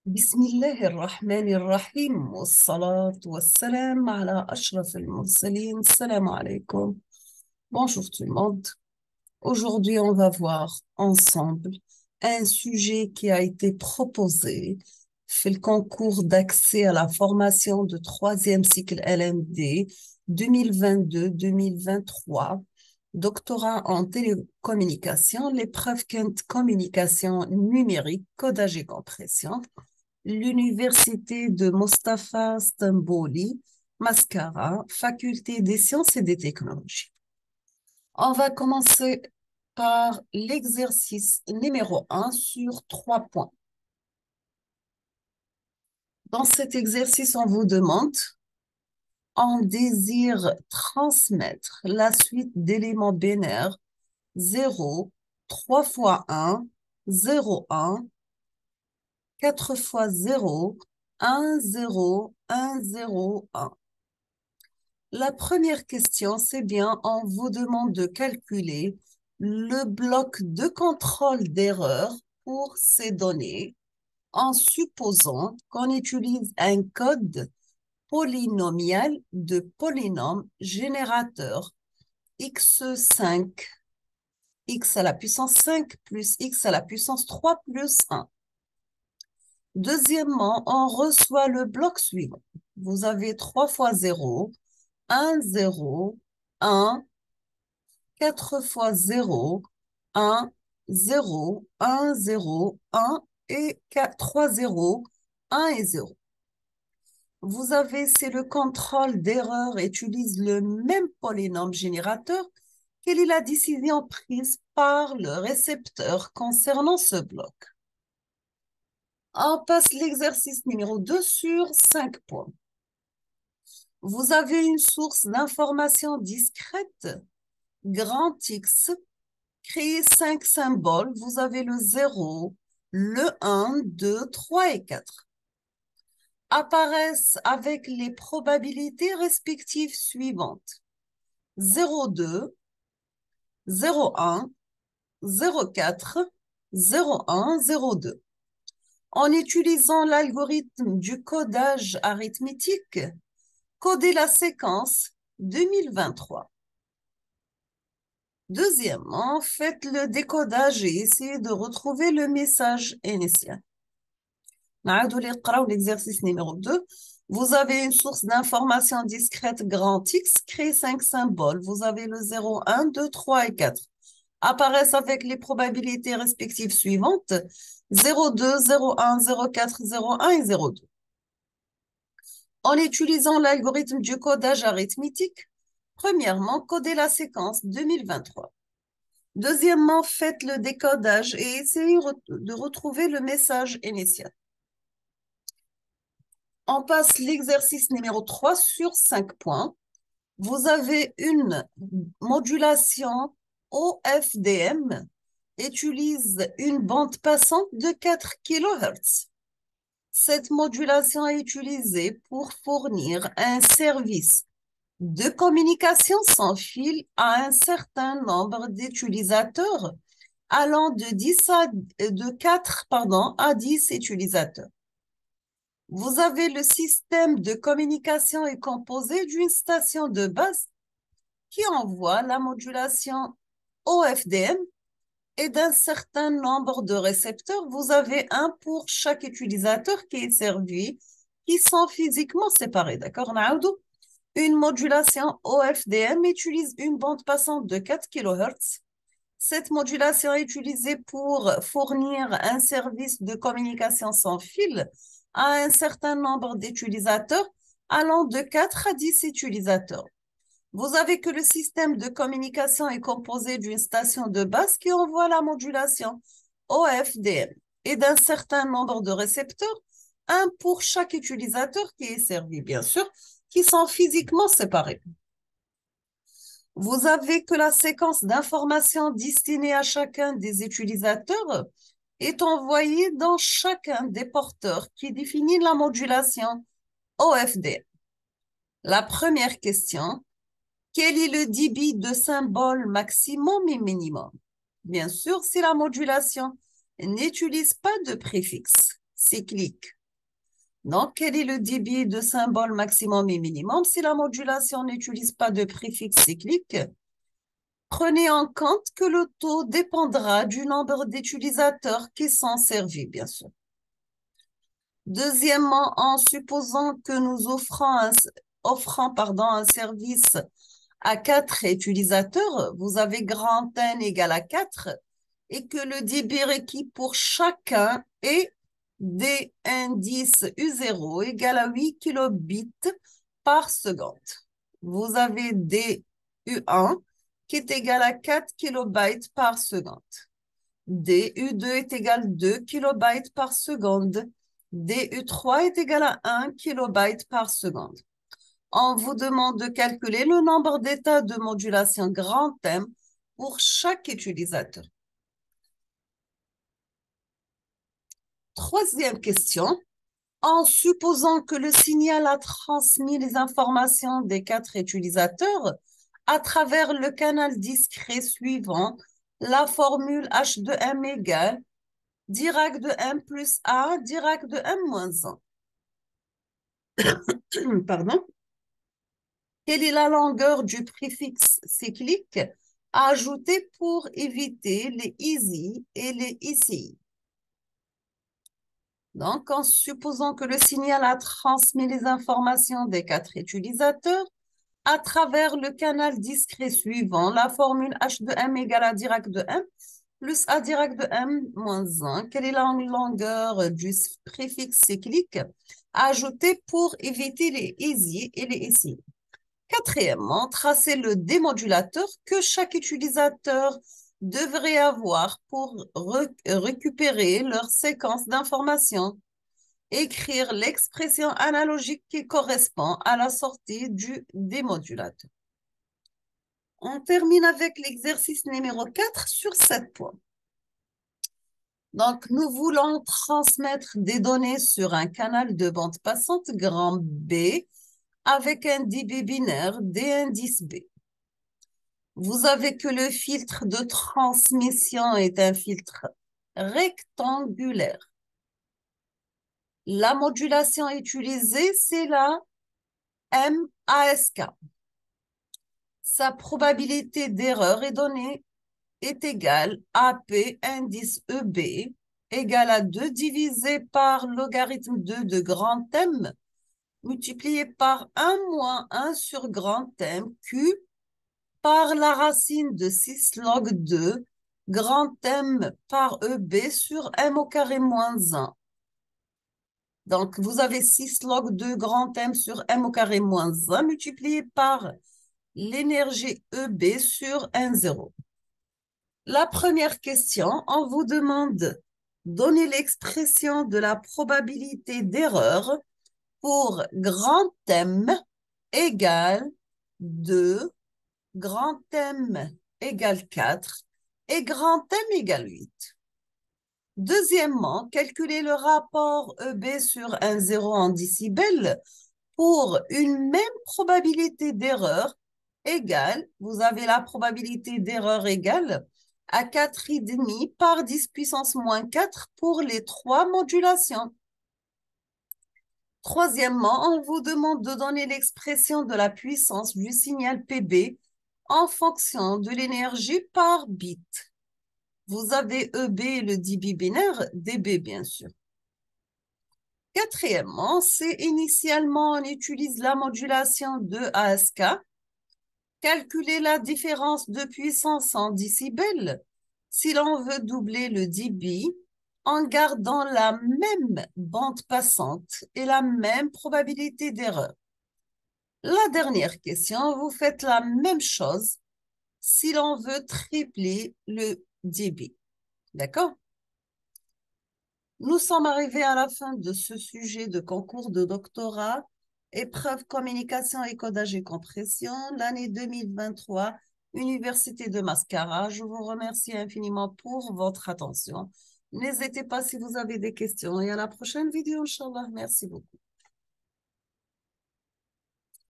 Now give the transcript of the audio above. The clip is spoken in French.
بسم الله الرحمن الرحيم والصلاة والسلام على أشرف المرسلين. Salam alaikum. Bonjour tout le monde. Aujourd'hui, on va voir ensemble un sujet qui a été proposé في le concours d'accès à la formation de troisième cycle LMD 2022-2023, doctorat en télécommunication, l'épreuve communication numérique, codage et compression. L'université de Mustapha Stambouli, Mascara, faculté des sciences et des technologies. On va commencer par l'exercice numéro 1 sur 3 points. Dans cet exercice, on vous demande, on désire transmettre la suite d'éléments binaires 0, 3 fois 1, 0, 1, 4 fois 0, 1, 0, 1, 0, 1. La première question, c'est bien, on vous demande de calculer le bloc de contrôle d'erreur pour ces données en supposant qu'on utilise un code polynomial de polynôme générateur x5, x à la puissance 5 plus x à la puissance 3 plus 1. Deuxièmement, on reçoit le bloc suivant. Vous avez 3 fois 0, 1, 0, 1, 4 fois 0, 1, 0, 1, 0, 1 et 4, 3 0, 1 et 0. Vous avez, c'est le contrôle d'erreur, utilise le même polynôme générateur. Quelle est la décision prise par le récepteur concernant ce bloc? On passe l'exercice numéro 2 sur 5 points. Vous avez une source d'information discrète, grand X, créez 5 symboles. Vous avez le 0, le 1, 2, 3 et 4. Apparaissent avec les probabilités respectives suivantes. 0,2, 0,1, 0,4, 0,1, 0,2. En utilisant l'algorithme du codage arithmétique, codez la séquence 2023. Deuxièmement, faites le décodage et essayez de retrouver le message initial. L'exercice numéro 2. Vous avez une source d'information discrète grand X, créez 5 symboles. Vous avez le 0, 1, 2, 3 et 4. Apparaissent avec les probabilités respectives suivantes 0,2, 0,1, 0,4, 0,1 et 0,2. En utilisant l'algorithme du codage arithmétique, premièrement, codez la séquence 2023. Deuxièmement, faites le décodage et essayez de retrouver le message initial. On passe l'exercice numéro 3 sur 5 points. Vous avez une modulation OFDM, utilise une bande passante de 4 kHz. Cette modulation est utilisée pour fournir un service de communication sans fil à un certain nombre d'utilisateurs, allant de 4 à 10 utilisateurs. Vous avez le système de communication est composé d'une station de base qui envoie la modulation OFDM et d'un certain nombre de récepteurs. Vous avez un pour chaque utilisateur qui est servi, qui sont physiquement séparés. D'accord? Une modulation OFDM utilise une bande passante de 4 kHz. Cette modulation est utilisée pour fournir un service de communication sans fil à un certain nombre d'utilisateurs allant de 4 à 10 utilisateurs. Vous avez que le système de communication est composé d'une station de base qui envoie la modulation OFDM et d'un certain nombre de récepteurs, un pour chaque utilisateur qui est servi, bien sûr, qui sont physiquement séparés. Vous avez que la séquence d'informations destinée à chacun des utilisateurs est envoyée dans chacun des porteurs qui définit la modulation OFDM. La première question, quel est le débit de symbole maximum et minimum? Bien sûr, si la modulation n'utilise pas de préfixe cyclique Donc, quel est le débit de symbole maximum et minimum? Si la modulation n'utilise pas de préfixe cyclique, prenez en compte que le taux dépendra du nombre d'utilisateurs qui sont servis, bien sûr. Deuxièmement, en supposant que nous offrons un service à 4 utilisateurs, vous avez grand N égale à 4 et que le débit requis pour chacun est D indice U0 égale à 8 kilobits par seconde. Vous avez D U1 qui est égal à 4 kilobytes par seconde. D U2 est égal à 2 kilobytes par seconde. D U3 est égal à 1 kilobyte par seconde. On vous demande de calculer le nombre d'états de modulation grand M pour chaque utilisateur. Troisième question. En supposant que le signal a transmis les informations des 4 utilisateurs à travers le canal discret suivant, la formule H de M égale Dirac de M plus A, Dirac de M moins 1. Pardon. Quelle est la longueur du préfixe cyclique à ajouter pour éviter les ISI et les ICI? Donc, en supposant que le signal a transmis les informations des 4 utilisateurs à travers le canal discret suivant, la formule H de M égale à Dirac de M plus A Dirac de M moins 1. Quelle est la longueur du préfixe cyclique à ajouter pour éviter les ISI et les ICI? Quatrièmement, tracez le démodulateur que chaque utilisateur devrait avoir pour récupérer leur séquence d'informations. Écrire l'expression analogique qui correspond à la sortie du démodulateur. On termine avec l'exercice numéro 4 sur 7 points. Donc, nous voulons transmettre des données sur un canal de bande passante grand B avec un débit binaire D indice B. Vous avez que le filtre de transmission est un filtre rectangulaire. La modulation utilisée, c'est la MASK. Sa probabilité d'erreur est donnée est égale à AP indice EB égale à 2 divisé par logarithme 2 de grand M multiplié par 1 moins 1 sur grand M Q par la racine de 6 log 2 grand M par EB sur M au carré moins 1. Donc, vous avez 6 log 2 grand M sur M au carré moins 1 multiplié par l'énergie EB sur N0. La première question, on vous demande donner l'expression de la probabilité d'erreur pour grand M égale 2, grand M égale 4 et grand M égale 8. Deuxièmement, calculer le rapport EB sur N0 en décibels pour une même probabilité d'erreur égale, vous avez la probabilité d'erreur égale à 4,5 par 10 puissance moins 4 pour les 3 modulations. Troisièmement, on vous demande de donner l'expression de la puissance du signal PB en fonction de l'énergie par bit. Vous avez EB et le débit binaire, DB bien sûr. Quatrièmement, c'est initialement on utilise la modulation de ASK. Calculer la différence de puissance en décibels si l'on veut doubler le débit en gardant la même bande passante et la même probabilité d'erreur. La dernière question, vous faites la même chose si l'on veut tripler le débit. D'accord? Nous sommes arrivés à la fin de ce sujet de concours de doctorat, épreuve communication et codage et compression, l'année 2023, Université de Mascara. Je vous remercie infiniment pour votre attention. N'hésitez pas si vous avez des questions et à la prochaine vidéo, Inch'Allah. Merci beaucoup.